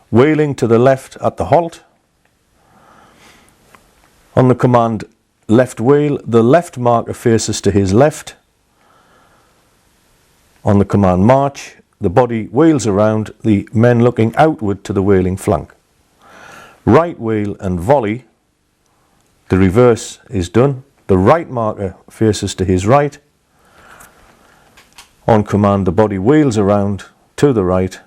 Wheeling to the left at the halt. On the command left wheel, the left marker faces to his left. On the command march, the body wheels around, the men looking outward to the wheeling flank. Right wheel and volley, the reverse is done. The right marker faces to his right. On command, the body wheels around to the right.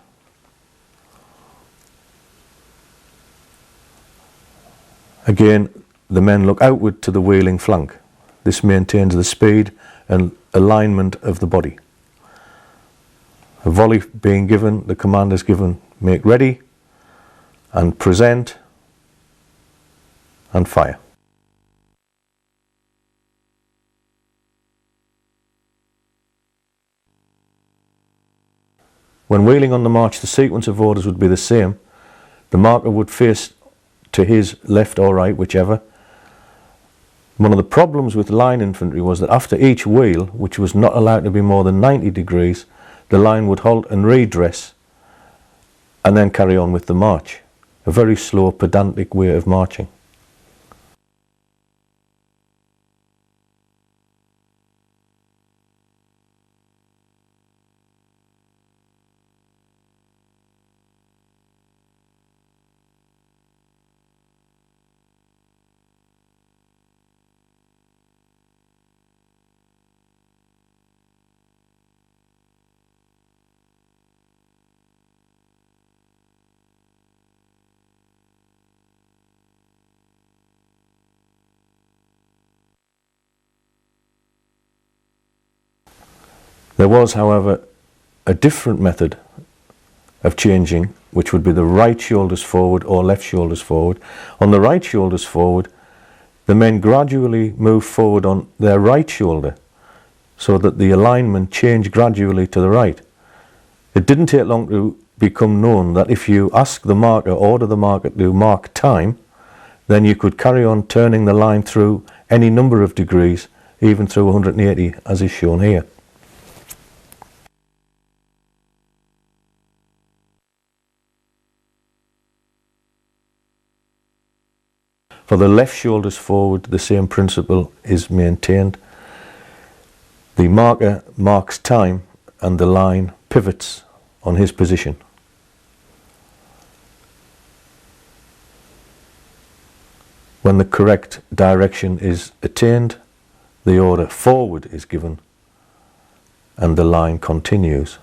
Again, the men look outward to the wheeling flank. This maintains the speed and alignment of the body. A volley being given, the command is given, make ready, and present, and fire. When wheeling on the march, the sequence of orders would be the same. The marker would face to his left or right, whichever. One of the problems with line infantry was that after each wheel, which was not allowed to be more than 90 degrees, the line would halt and redress and then carry on with the march. A very slow, pedantic way of marching. There was, however, a different method of changing, which would be the right shoulders forward or left shoulders forward. On the right shoulders forward, the men gradually moved forward on their right shoulder so that the alignment changed gradually to the right. It didn't take long to become known that if you ask the marker, order the marker to mark time, then you could carry on turning the line through any number of degrees, even through 180 as is shown here. For the left shoulders forward, the same principle is maintained. The marker marks time and the line pivots on his position. When the correct direction is attained, the order forward is given and the line continues.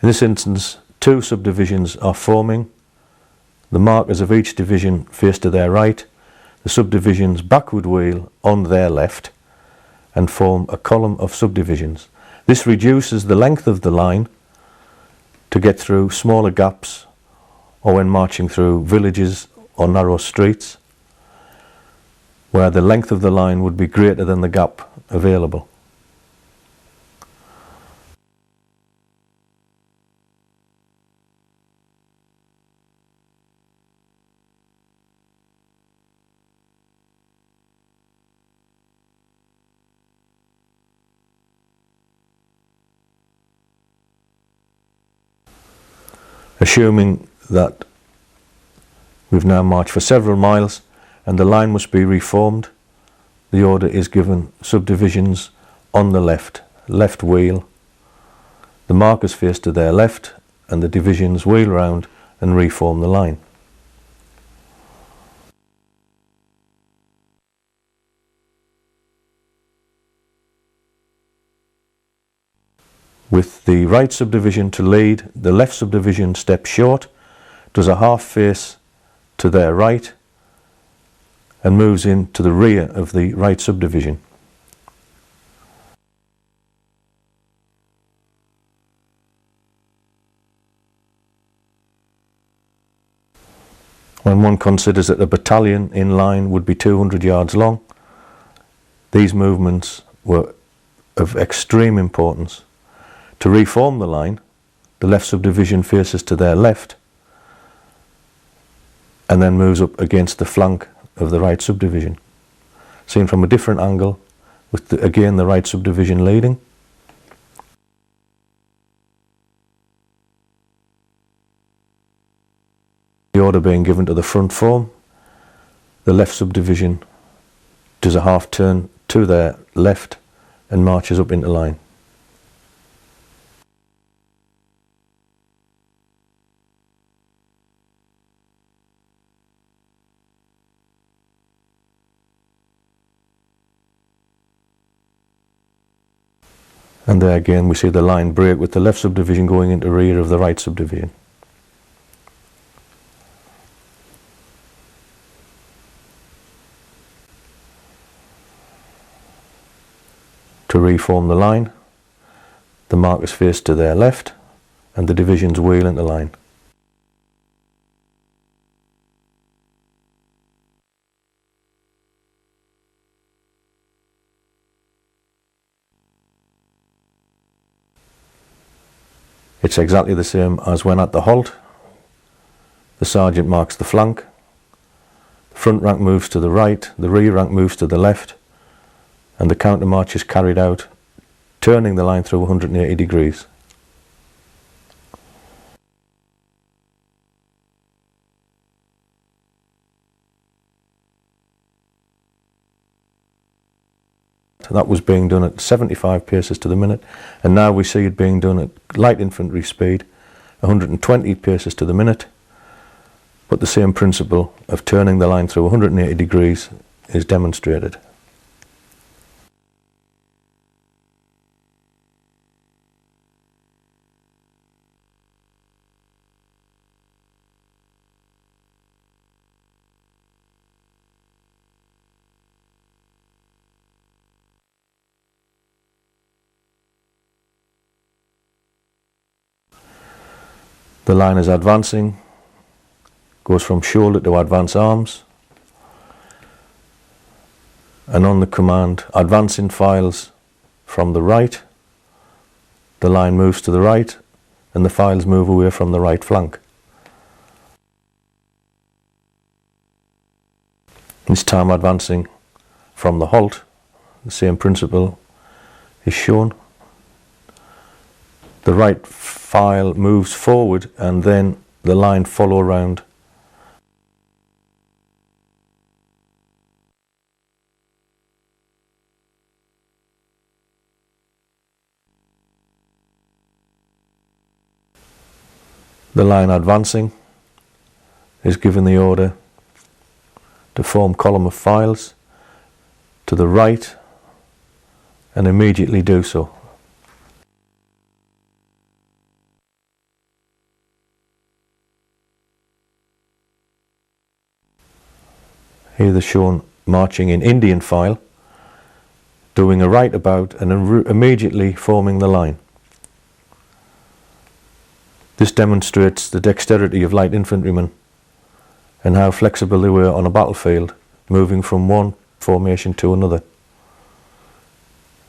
In this instance, two subdivisions are forming. The markers of each division face to their right, the subdivisions backward wheel on their left and form a column of subdivisions. This reduces the length of the line to get through smaller gaps or when marching through villages or narrow streets where the length of the line would be greater than the gap available. Assuming that we've now marched for several miles and the line must be reformed, the order is given subdivisions on the left, left wheel. The markers face to their left and the divisions wheel round and reform the line. With the right subdivision to lead, the left subdivision steps short, does a half face to their right and moves into the rear of the right subdivision. When one considers that a battalion in line would be 200 yards long, these movements were of extreme importance. To reform the line, the left subdivision faces to their left and then moves up against the flank of the right subdivision. Seen from a different angle, with again the right subdivision leading. The order being given to the front form, the left subdivision does a half turn to their left and marches up into line. And there again we see the line break with the left subdivision going into rear of the right subdivision. To reform the line, the markers face to their left and the divisions wheel into line. It's exactly the same as when at the halt. The sergeant marks the flank, the front rank moves to the right, the rear rank moves to the left, and the counter march is carried out, turning the line through 180 degrees. That was being done at 75 paces to the minute, and now we see it being done at light infantry speed, 120 paces to the minute, but the same principle of turning the line through 180 degrees is demonstrated. The line is advancing, goes from shoulder to advance arms, and on the command advance in files from the right, the line moves to the right and the files move away from the right flank. This time advancing from the halt, the same principle is shown. The right file moves forward and then the line follow round. The line advancing is given the order to form column of files to the right and immediately do so. Here they're shown marching in Indian file, doing a right about and immediately forming the line. This demonstrates the dexterity of light infantrymen and how flexible they were on a battlefield, moving from one formation to another.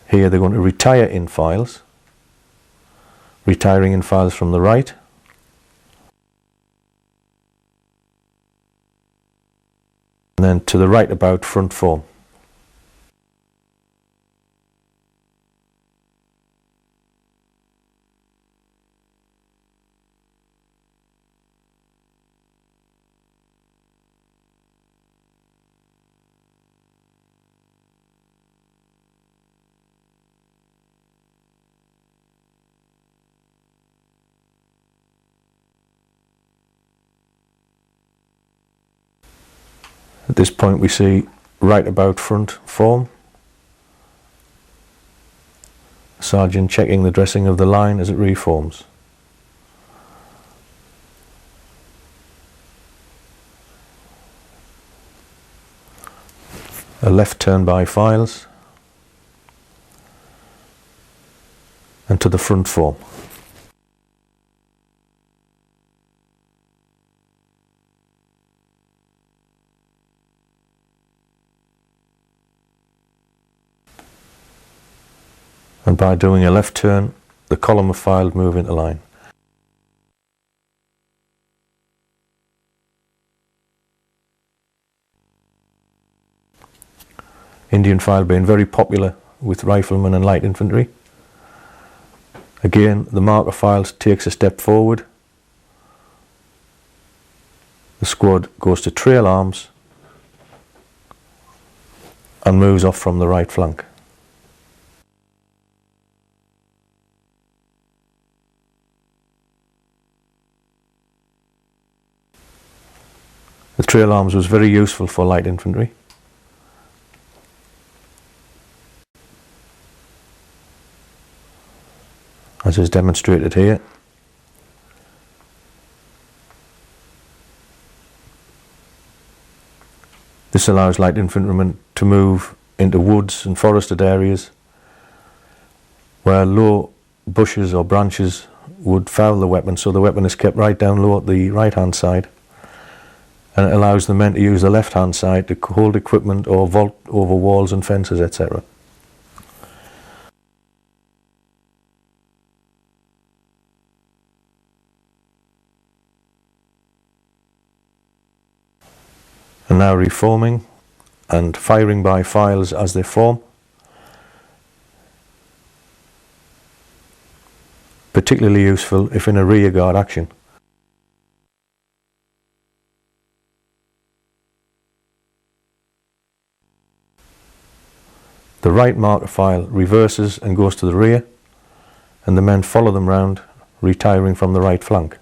Here they're going to retire in files, retiring in files from the right, and then to the right about front form. At this point we see right about front form. Sergeant checking the dressing of the line as it reforms. A left turn by files and to the front form. and by doing a left turn, the column of file move into line. Indian file being very popular with riflemen and light infantry. Again, the marker file takes a step forward. The squad goes to trail arms and moves off from the right flank. The trail arms was very useful for light infantry. As is demonstrated here. This allows light infantrymen to move into woods and forested areas where low bushes or branches would foul the weapon, so the weapon is kept right down low at the right hand side, and it allows the men to use the left hand side to hold equipment or vault over walls and fences, etc. And now reforming and firing by files as they form. Particularly useful if in a rearguard action. The right marker file reverses and goes to the rear, and the men follow them round, retiring from the right flank.